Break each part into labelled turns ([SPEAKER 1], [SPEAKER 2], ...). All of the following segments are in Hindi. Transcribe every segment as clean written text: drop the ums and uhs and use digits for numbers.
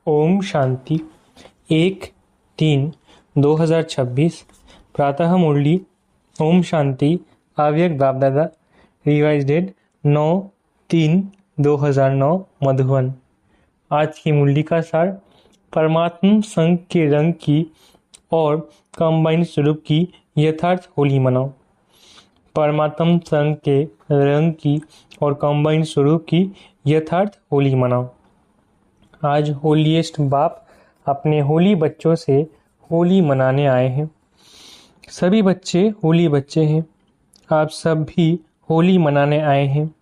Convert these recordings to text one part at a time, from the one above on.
[SPEAKER 1] ओम शांति 1-3-2026 प्रातः मुरली। ओम शांति अव्यक्त बाप दादा। Revise date 9-3-2009 Madhuban. आज की मुरली का सार परमात्म संघ के रंग की और कंबाइंड स्वरूप की यथार्थ होली मनाओ। परमात्म संघ के रंग की और कंबाइंड स्वरूप की यथार्थ होली मनाओ। आज होलीएस्ट बाप अपने होली बच्चों से होली मनाने आए हैं। सभी बच्चे होली बच्चे हैं। आप सब भी होली मनाने आए हैं।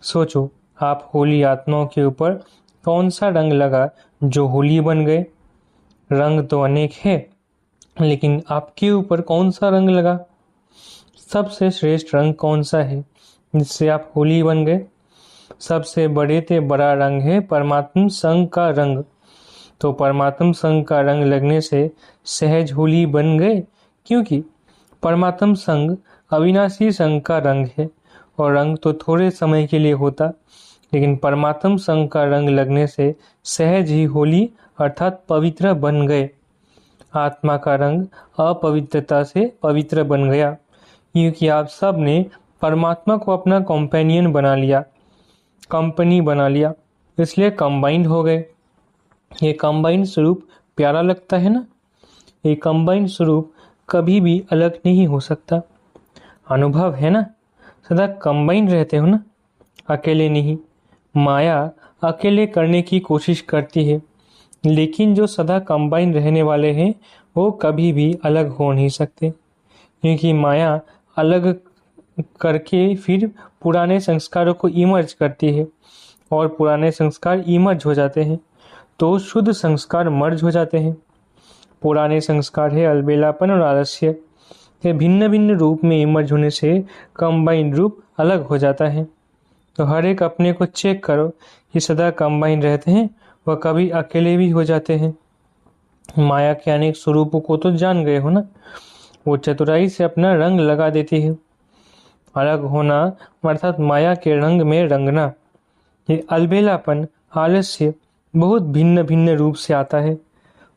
[SPEAKER 1] सोचो, आप होली आत्माओं के ऊपर कौन सा रंग लगा जो होली बन गए। रंग तो अनेक है, लेकिन आपके ऊपर कौन सा रंग लगा? सबसे श्रेष्ठ रंग कौन सा है जिससे आप होली बन गए? सबसे बड़े ते बड़ा रंग है परमात्म संघ का रंग। तो परमात्म संघ का रंग लगने से सहज होली बन गए, क्योंकि परमात्म संघ अविनाशी संघ का रंग है और रंग तो थोड़े समय के लिए होता, लेकिन परमात्म संघ का रंग लगने से सहज ही होली अर्थात पवित्र बन गए। आत्मा का रंग अपवित्रता से पवित्र बन गया, क्योंकि आप सब ने परमात्मा को अपना कंपेनियन बना लिया, कंपनी बना लिया, इसलिए कंबाइंड हो गए। ये कंबाइंड स्वरूप प्यारा लगता है ना? ये कंबाइंड स्वरूप कभी भी अलग नहीं हो सकता। अनुभव है ना? सदा कंबाइंड रहते हो ना, अकेले नहीं। माया अकेले करने की कोशिश करती है, लेकिन जो सदा कंबाइंड रहने वाले हैं वो कभी भी अलग हो नहीं सकते, क्योंकि माया अलग करके फिर पुराने संस्कारों को इमर्ज करती है और पुराने संस्कार इमर्ज हो जाते हैं तो शुद्ध संस्कार मर्ज हो जाते हैं। पुराने संस्कार है अलबेलापन और आलस्य, ये भिन्न भिन्न रूप में इमर्ज होने से कंबाइंड रूप अलग हो जाता है। तो हर एक अपने को चेक करो कि सदा कंबाइंड रहते हैं वह कभी अकेले भी हो जाते हैं। माया के अनेक स्वरूपों को तो जान गए हो ना, वो चतुराई से अपना रंग लगा देती है। अलग होना अर्थात माया के रंग में रंगना, ये अलबेलापन आलस्य बहुत भिन्न भिन्न रूप से आता है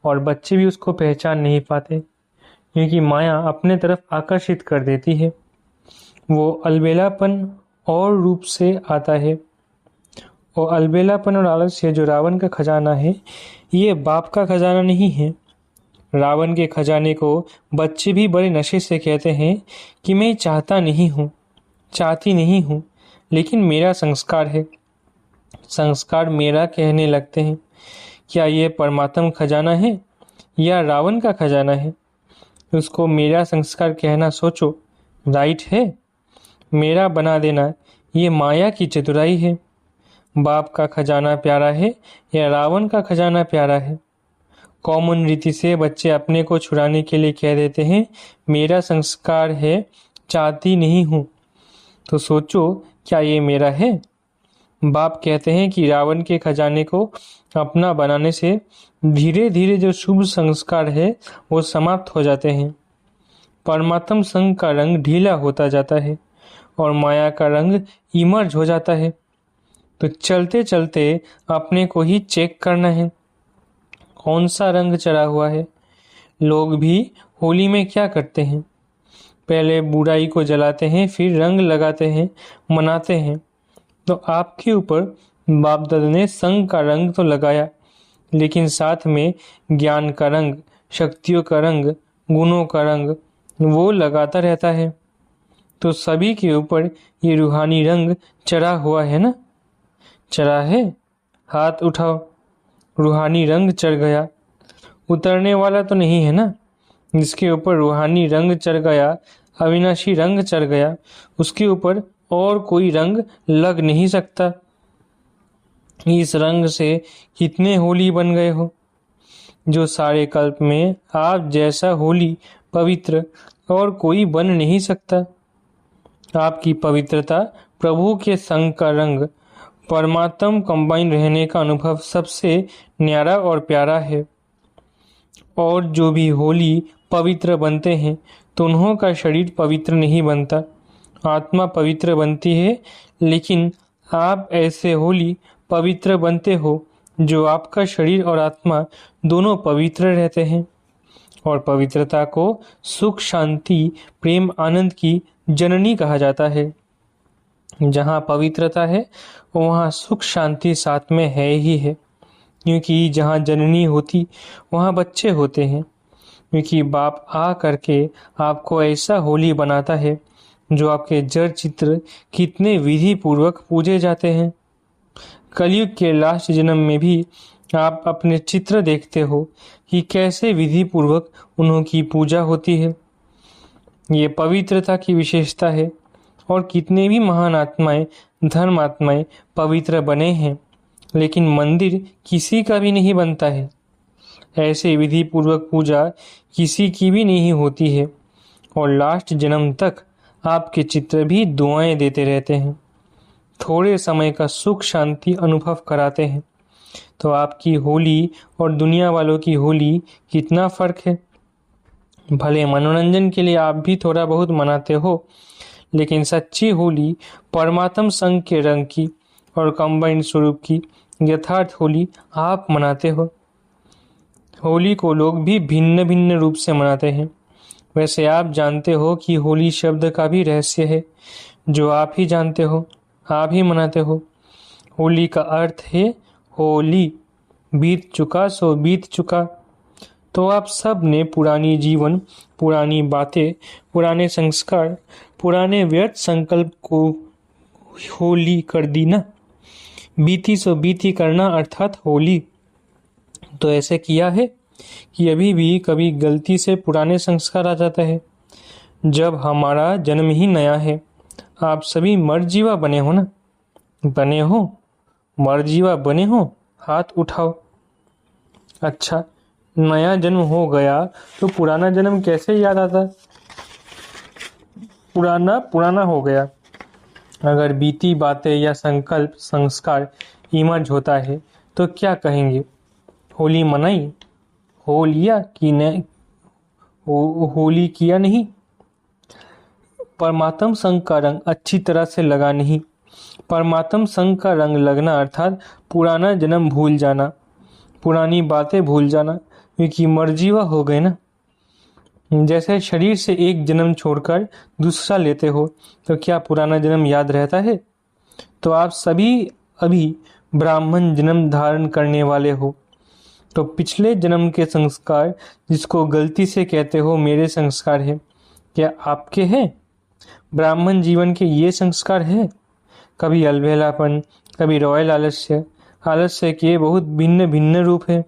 [SPEAKER 1] और बच्चे भी उसको पहचान नहीं पाते, क्योंकि माया अपने तरफ आकर्षित कर देती है। वो अलबेलापन और रूप से आता है, और अलबेलापन और आलस्य जो रावण का खजाना है, ये बाप का खजाना नहीं है। रावण के खजाने को बच्चे भी बड़े नशे से कहते हैं कि मैं चाहता नहीं हूँ, चाहती नहीं हूँ, लेकिन मेरा संस्कार है। संस्कार मेरा कहने लगते हैं। क्या ये परमात्म खजाना है या रावण का खजाना है? उसको मेरा संस्कार कहना सोचो, राइट है? मेरा बना देना ये माया की चतुराई है। बाप का खजाना प्यारा है या रावण का खजाना प्यारा है? कॉमन रीति से बच्चे अपने को छुड़ाने के लिए कह देते हैं मेरा संस्कार है, चाहती नहीं हूँ। तो सोचो, क्या ये मेरा है? बाप कहते हैं कि रावण के खजाने को अपना बनाने से धीरे धीरे जो शुभ संस्कार है वो समाप्त हो जाते हैं। परमात्म संघ का रंग ढीला होता जाता है और माया का रंग इमर्ज हो जाता है। तो चलते चलते अपने को ही चेक करना है कौन सा रंग चढ़ा हुआ है। लोग भी होली में क्या करते हैं? पहले बुराई को जलाते हैं, फिर रंग लगाते हैं, मनाते हैं। तो आपके ऊपर बाप दादा ने संघ का रंग तो लगाया, लेकिन साथ में ज्ञान का रंग, शक्तियों का रंग, गुणों का रंग वो लगाता रहता है। तो सभी के ऊपर ये रूहानी रंग चढ़ा हुआ है ना? चढ़ा है? हाथ उठाओ। रूहानी रंग चढ़ गया, उतरने वाला तो नहीं है ना? जिसके ऊपर रूहानी रंग चढ़ गया, अविनाशी रंग चढ़ गया, उसके ऊपर और कोई रंग लग नहीं सकता। इस रंग से कितने होली बन गए हो। जो सारे कल्प में आप जैसा होली पवित्र और कोई बन नहीं सकता। आपकी पवित्रता प्रभु के संग का रंग, परमात्म कंबाइन रहने का अनुभव सबसे न्यारा और प्यारा है। और जो भी होली पवित्र बनते हैं तो उन्हों का शरीर पवित्र नहीं बनता, आत्मा पवित्र बनती है। लेकिन आप ऐसे होली पवित्र बनते हो जो आपका शरीर और आत्मा दोनों पवित्र रहते हैं। और पवित्रता को सुख, शांति, प्रेम, आनंद की जननी कहा जाता है। जहाँ पवित्रता है वहाँ सुख, शांति साथ में है ही है, क्योंकि जहाँ जननी होती वहाँ बच्चे होते हैं। क्योंकि बाप आ करके आपको ऐसा होली बनाता है जो आपके जड़ चित्र कितने विधि पूर्वक पूजे जाते हैं। कलयुग के लास्ट जन्म में भी आप अपने चित्र देखते हो कि कैसे विधि पूर्वक उन्हों की पूजा होती है। ये पवित्रता की विशेषता है। और कितने भी महान आत्माएं, धर्म आत्माएं पवित्र बने हैं, लेकिन मंदिर किसी का भी नहीं बनता है। ऐसे विधि पूर्वक पूजा किसी की भी नहीं होती है। और लास्ट जन्म तक आपके चित्र भी दुआएं देते रहते हैं, थोड़े समय का सुख शांति अनुभव कराते हैं। तो आपकी होली और दुनिया वालों की होली कितना फर्क है। भले मनोरंजन के लिए आप भी थोड़ा बहुत मनाते हो, लेकिन सच्ची होली परमात्म संग के रंग की और कंबाइंड स्वरूप की यथार्थ होली आप मनाते हो। होली को लोग भी भिन्न भिन्न रूप से मनाते हैं। वैसे आप जानते हो कि होली शब्द का भी रहस्य है, जो आप ही जानते हो, आप ही मनाते हो। होली का अर्थ है होली, बीत चुका सो बीत चुका। तो आप सब ने पुरानी जीवन, पुरानी बातें, पुराने संस्कार, पुराने व्यर्थ संकल्प को होली कर दी ना। बीती सो बीती करना अर्थात होली। तो ऐसे किया है कि अभी भी कभी गलती से पुराने संस्कार आ जाता है। जब हमारा जन्म ही नया है। आप सभी मर्जीवा बने हो ना? बने हो? मर्जीवा बने हो? हाथ उठाओ। अच्छा, नया जन्म हो गया तो पुराना जन्म कैसे याद आता? पुराना पुराना हो गया। अगर बीती बातें या संकल्प, संस्कार इमर्ज होता है तो क्या कहेंगे? होली मनाई? हो लिया कि नहीं? होली किया नहीं? परमात्म संग का रंग अच्छी तरह से लगा नहीं। परमात्म संग का रंग लगना अर्थात पुराना जन्म भूल जाना, पुरानी बातें भूल जाना, क्योंकि मर्जीवा हो गए ना। जैसे शरीर से एक जन्म छोड़कर दूसरा लेते हो तो क्या पुराना जन्म याद रहता है? तो आप सभी अभी ब्राह्मण जन्म धारण करने वाले हो। तो पिछले जन्म के संस्कार, जिसको गलती से कहते हो मेरे संस्कार है, क्या आपके हैं? ब्राह्मण जीवन के ये संस्कार है? कभी अलबेलापन, कभी रॉयल आलस्य। आलस्य के बहुत भिन्न भिन्न रूप है।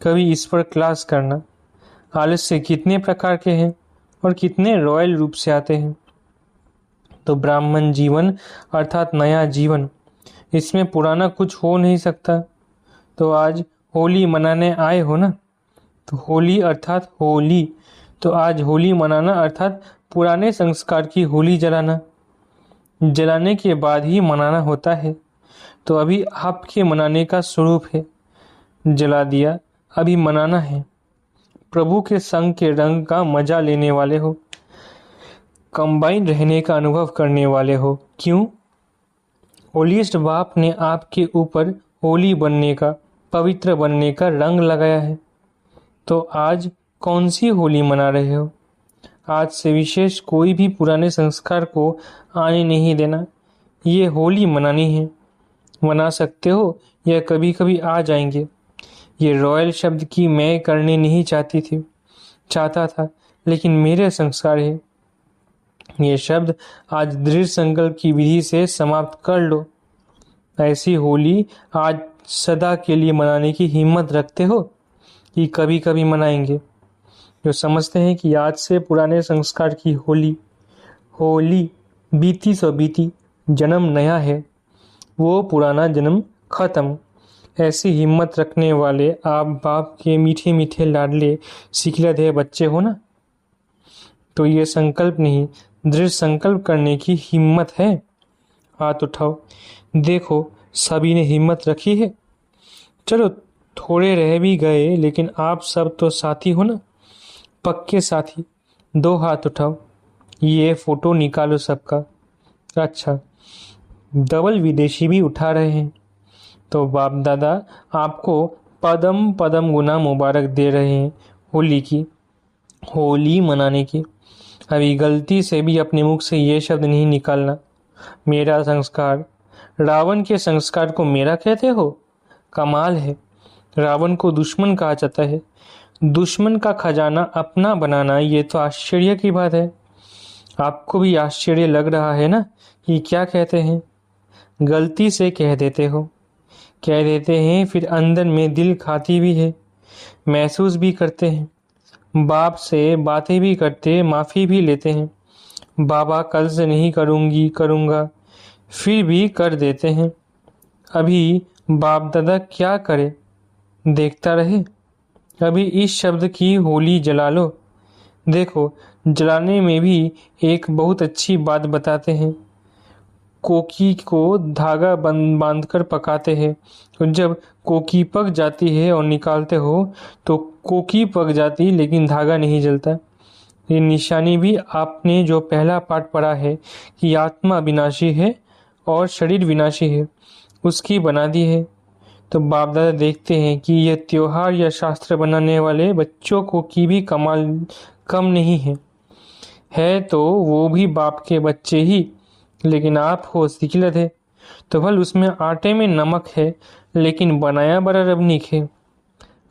[SPEAKER 1] कभी इस पर क्लास करना। आलस्य कितने प्रकार के हैं और कितने रॉयल रूप से आते हैं। तो ब्राह्मण जीवन अर्थात नया जीवन, इसमें पुराना कुछ हो नहीं सकता। तो आज होली मनाने आए हो ना, तो होली अर्थात होली, तो आज होली मनाना अर्थात पुराने संस्कार की होली जलाना। जलाने के बाद ही मनाना होता है। तो अभी आपके मनाने का स्वरूप है। जला दिया, अभी मनाना है। प्रभु के संग के रंग का मजा लेने वाले हो, कंबाइन रहने का अनुभव करने वाले हो। क्यों? होलीस्ट बाप ने आपके ऊपर होली बनने का, पवित्र बनने का रंग लगाया है। तो आज कौन सी होली मना रहे हो? आज से विशेष कोई भी पुराने संस्कार को आने नहीं देना। ये होली मनानी है। मना सकते हो या कभी कभी आ जाएंगे। ये रॉयल शब्द की मैं करने नहीं चाहता था, लेकिन मेरे संस्कार है। ये शब्द आज दृढ़ संकल्प की विधि से समाप्त कर लो। ऐसी होली आज सदा के लिए मनाने की हिम्मत रखते हो कि कभी कभी मनाएंगे? जो समझते हैं कि आज से पुराने संस्कार की होली, होली बीती सो बीती, जन्म नया है, वो पुराना जन्म खत्म। ऐसी हिम्मत रखने वाले आप बाप के मीठे मीठे लाडले सिखलधे बच्चे हो ना। तो ये संकल्प नहीं, दृढ़ संकल्प करने की हिम्मत है। हाथ उठाओ। देखो सभी ने हिम्मत रखी है। चलो थोड़े रह भी गए, लेकिन आप सब तो साथी हो ना, पक्के साथी। 2 हाथ उठाओ। ये फोटो निकालो सबका। अच्छा, डबल विदेशी भी उठा रहे हैं। तो बाप दादा आपको पदम पदम गुना मुबारक दे रहे हैं होली मनाने की। अभी गलती से भी अपने मुख से ये शब्द नहीं निकालना, मेरा संस्कार। रावण के संस्कार को मेरा कहते हो? कमाल है। रावण को दुश्मन कहा जाता है। दुश्मन का खजाना अपना बनाना, ये तो आश्चर्य की बात है। आपको भी आश्चर्य लग रहा है ना कि क्या कहते हैं? गलती से कह देते हैं, फिर अंदर में दिल खाती भी है, महसूस भी करते हैं। बाप से बातें भी करते, माफ़ी भी लेते हैं। बाबा कल से नहीं करूँगा, फिर भी कर देते हैं। अभी बाप दादा क्या करे, देखता रहे। अभी इस शब्द की होली जला लो। देखो, जलाने में भी एक बहुत अच्छी बात बताते हैं। कोकी को धागा बांध कर पकाते हैं, तो जब कोकी पक जाती है और निकालते हो तो कोकी पक जाती, लेकिन धागा नहीं जलता। ये निशानी भी आपने जो पहला पाठ पढ़ा है कि आत्मा विनाशी है और शरीर विनाशी है, उसकी बना दी है। तो बाप दादा देखते हैं कि यह त्योहार या शास्त्र बनाने वाले बच्चों को की भी कमाल कम नहीं है तो वो भी बाप के बच्चे ही, लेकिन आप हो सिखिलत है। तो भल उसमें आटे में नमक है, लेकिन बनाया बड़ा रबनीक है।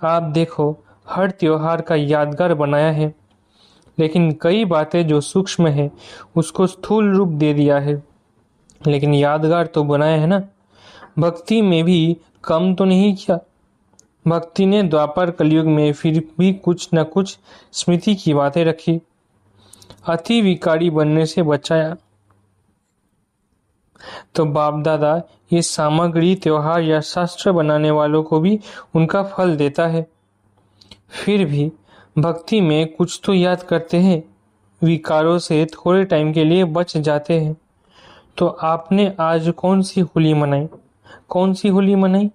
[SPEAKER 1] आप देखो, हर त्योहार का यादगार बनाया है, लेकिन कई बातें जो सूक्ष्म है उसको स्थूल रूप दे दिया है, लेकिन यादगार तो बनाया है ना। भक्ति में भी कम तो नहीं किया। भक्ति ने द्वापर कलयुग में फिर भी कुछ न कुछ स्मृति की बातें रखी, अति विकारी बनने से बचाया। तो बाप दादा ये सामग्री त्योहार या शास्त्र बनाने वालों को भी उनका फल देता है। फिर भी भक्ति में कुछ तो याद करते हैं, विकारों से थोड़े टाइम के लिए बच जाते हैं। तो आपने आज कौन सी होली मनाई? कौन सी होली मनाई?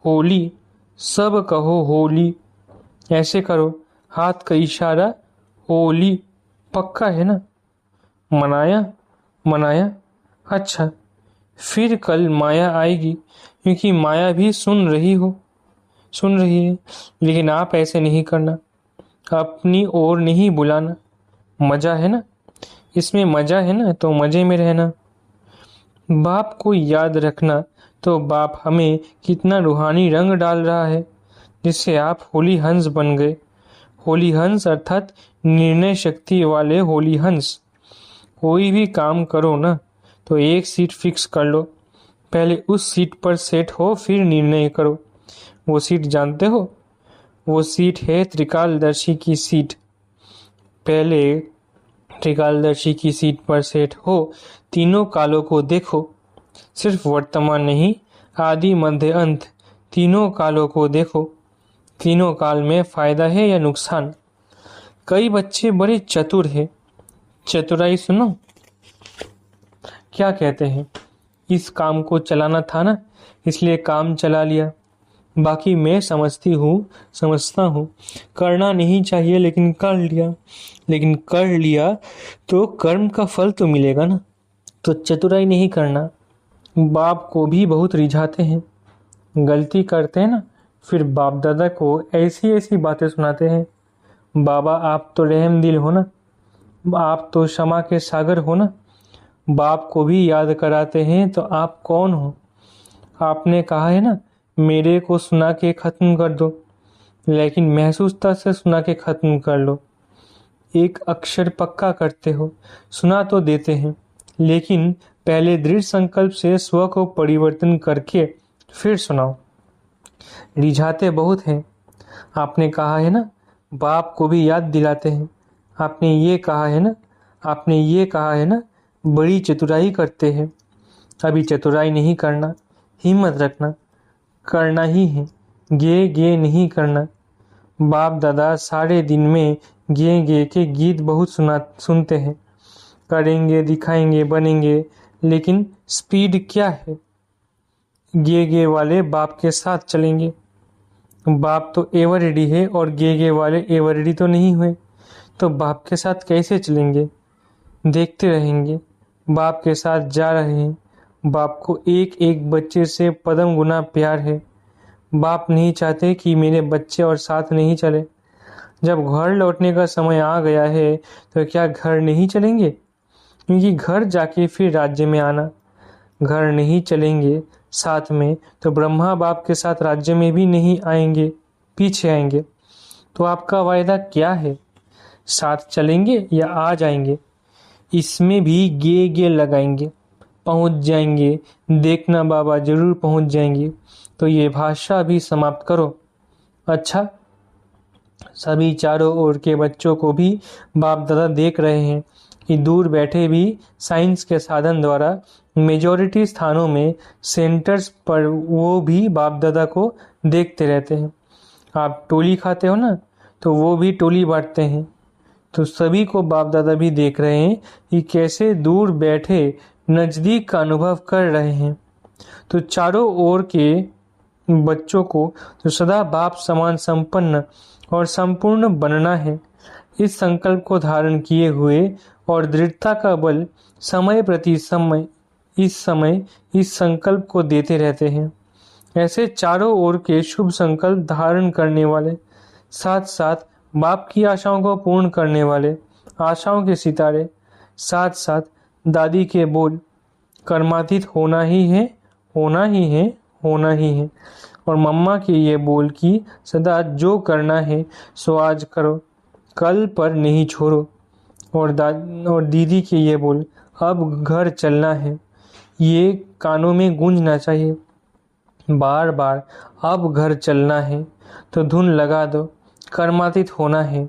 [SPEAKER 1] होली, सब कहो होली। ऐसे करो, हाथ का इशारा, होली। पक्का है ना? मनाया। अच्छा, फिर कल माया आएगी, क्योंकि माया भी सुन रही है, लेकिन आप ऐसे नहीं करना, अपनी ओर नहीं बुलाना। मजा है ना, इसमें मजा है ना, तो मजे में रहना। बाप को याद रखना, तो बाप हमें कितना रूहानी रंग डाल रहा है, जिससे आप होली हंस बन गए। होली हंस अर्थात निर्णय शक्ति वाले होली हंस। कोई भी काम करो ना, तो एक सीट फिक्स कर लो, पहले उस सीट पर सेट हो, फिर निर्णय करो। वो सीट जानते हो? वो सीट है त्रिकालदर्शी की सीट। पहले त्रिकालदर्शी की सीट पर सेट हो, तीनों कालों को देखो, सिर्फ वर्तमान नहीं, आदि मध्य अंत, तीनों कालों को देखो। तीनों काल में फायदा है या नुकसान। कई बच्चे बड़े चतुर हैं। चतुराई सुनो, क्या कहते हैं? इस काम को चलाना था ना, इसलिए काम चला लिया। बाकी मैं समझता हूँ करना नहीं चाहिए, लेकिन कर लिया तो कर्म का फल तो मिलेगा ना। तो चतुराई नहीं करना। बाप को भी बहुत रिझाते हैं, गलती करते हैं ना, फिर बाप दादा को ऐसी ऐसी बातें सुनाते हैं। बाबा आप तो रहम दिल हो ना, आप तो क्षमा के सागर हो ना। बाप को भी याद कराते हैं, तो आप कौन हो? आपने कहा है ना, मेरे को सुना के ख़त्म कर दो, लेकिन महसूसता से सुना के ख़त्म कर लो। एक अक्षर पक्का करते हो, सुना तो देते हैं, लेकिन पहले दृढ़ संकल्प से स्व को परिवर्तन करके फिर सुनाओ। रिझाते बहुत हैं। आपने कहा है ना, बाप को भी याद दिलाते हैं। आपने ये कहा है ना, बड़ी चतुराई करते हैं। अभी चतुराई नहीं करना, हिम्मत रखना, करना ही है। गे नहीं करना। बाप दादा सारे दिन में गे के गीत बहुत सुनते हैं। करेंगे, दिखाएंगे, बनेंगे, लेकिन स्पीड क्या है? गे वाले बाप के साथ चलेंगे। बाप तो एवर रेडी है और गे वाले एवर रेडी तो नहीं हुए, तो बाप के साथ कैसे चलेंगे? देखते रहेंगे, बाप के साथ जा रहे हैं, बाप को एक एक बच्चे से पदम गुना प्यार है। बाप नहीं चाहते कि मेरे बच्चे और साथ नहीं चले। जब घर लौटने का समय आ गया है तो क्या घर नहीं चलेंगे? क्योंकि घर जाके फिर राज्य में आना। घर नहीं चलेंगे साथ में तो ब्रह्मा बाप के साथ राज्य में भी नहीं आएंगे, पीछे आएंगे। तो आपका वायदा क्या है? साथ चलेंगे या आ जाएंगे? इसमें भी गे लगाएंगे। पहुंच जाएंगे, देखना बाबा जरूर पहुंच जाएंगे। तो ये भाषा भी समाप्त करो। अच्छा, सभी चारों ओर के बच्चों को भी बाप दादा देख रहे हैं कि दूर बैठे भी साइंस के साधन द्वारा मेजॉरिटी स्थानों में सेंटर्स पर वो भी बाप दादा को देखते रहते हैं। आप टोली खाते हो ना, तो वो भी टोली बांटते हैं। तो सभी को बाप दादा भी देख रहे हैं कि कैसे दूर बैठे नज़दीक का अनुभव कर रहे हैं। तो चारों ओर के बच्चों को तो सदा बाप समान संपन्न और संपूर्ण बनना है। इस संकल्प को धारण किए हुए और दृढ़ता का बल समय प्रति समय इस संकल्प को देते रहते हैं। ऐसे चारों ओर के शुभ संकल्प धारण करने वाले, साथ साथ बाप की आशाओं को पूर्ण करने वाले आशाओं के सितारे, साथ साथ दादी के बोल कर्मातीत होना ही है, होना ही है, होना ही है, और मम्मा के ये बोल कि सदा जो करना है सो आज करो, कल पर नहीं छोड़ो, और दीदी के ये बोल अब घर चलना है, ये कानों में गूंजना चाहिए बार बार, अब घर चलना है। तो धुन लगा दो, कर्मातीत होना है,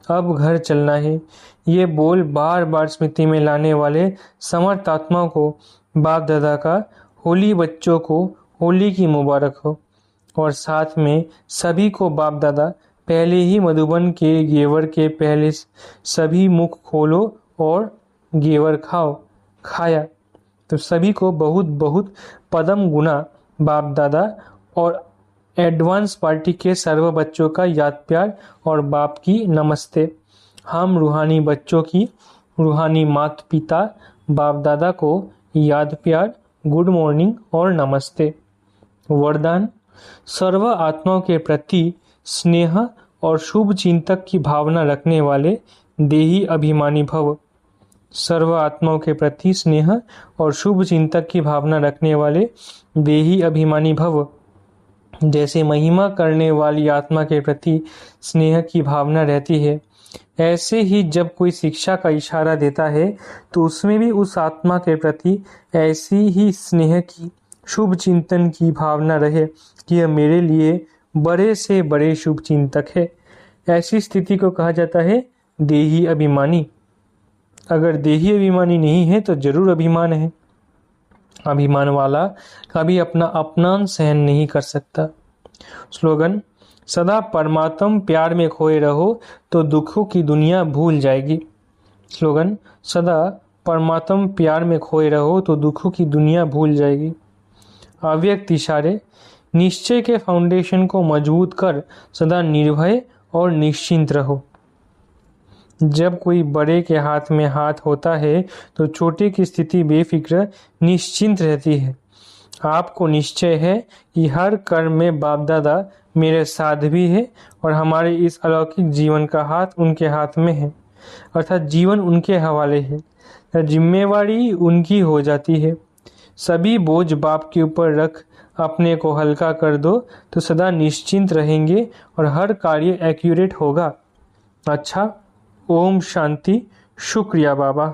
[SPEAKER 1] अब घर चलना है। ये बोल बार बार स्मृति में लाने वाले समर्थ आत्माओं को बाप दादा का होली बच्चों को होली की मुबारक हो। और साथ में सभी को बाप दादा पहले ही मधुबन के घेवर के पहले सभी मुख खोलो और घेवर खाओ, खाया। तो सभी को बहुत बहुत पदम गुना बाप दादा और एडवांस पार्टी के सर्व बच्चों का याद प्यार और बाप की नमस्ते। हम रूहानी बच्चों की रूहानी माता पिता बाप दादा को याद प्यार, गुड मॉर्निंग और नमस्ते। वरदान: सर्व आत्माओं के प्रति स्नेह और शुभ चिंतक की भावना रखने वाले देही अभिमानी भव। सर्व आत्माओं के प्रति स्नेह और शुभ चिंतक की भावना रखने वाले देही अभिमानी भव। जैसे महिमा करने वाली आत्मा के प्रति स्नेह की भावना रहती है, ऐसे ही जब कोई शिक्षा का इशारा देता है तो उसमें भी उस आत्मा के प्रति ऐसी ही स्नेह की, शुभ चिंतन की भावना रहे कि यह मेरे लिए बड़े से बड़े शुभ चिंतक है। ऐसी स्थिति को कहा जाता है देही अभिमानी। अगर देही अभिमानी नहीं है तो जरूर अभिमान है। अभिमान वाला कभी अपना अपमान सहन नहीं कर सकता। स्लोगन: सदा परमात्म प्यार में खोए रहो तो दुखों की दुनिया भूल जाएगी। स्लोगन: सदा परमात्म प्यार में खोए रहो तो दुखों की दुनिया भूल जाएगी। अव्यक्त इशारे: निश्चय के फाउंडेशन को मजबूत कर सदा निर्भय और निश्चिंत रहो। जब कोई बड़े के हाथ में हाथ होता है तो छोटे की स्थिति बेफिक्र निश्चिंत रहती है। आपको निश्चय है कि हर कर्म में बाप दादा मेरे साथ भी है और हमारे इस अलौकिक जीवन का हाथ उनके हाथ में है, अर्थात जीवन उनके हवाले है, जिम्मेवारी उनकी हो जाती है। सभी बोझ बाप के ऊपर रख अपने को हल्का कर दो तो सदा निश्चिंत रहेंगे और हर कार्य एक्यूरेट होगा। अच्छा, ओम शांति। शुक्रिया बाबा।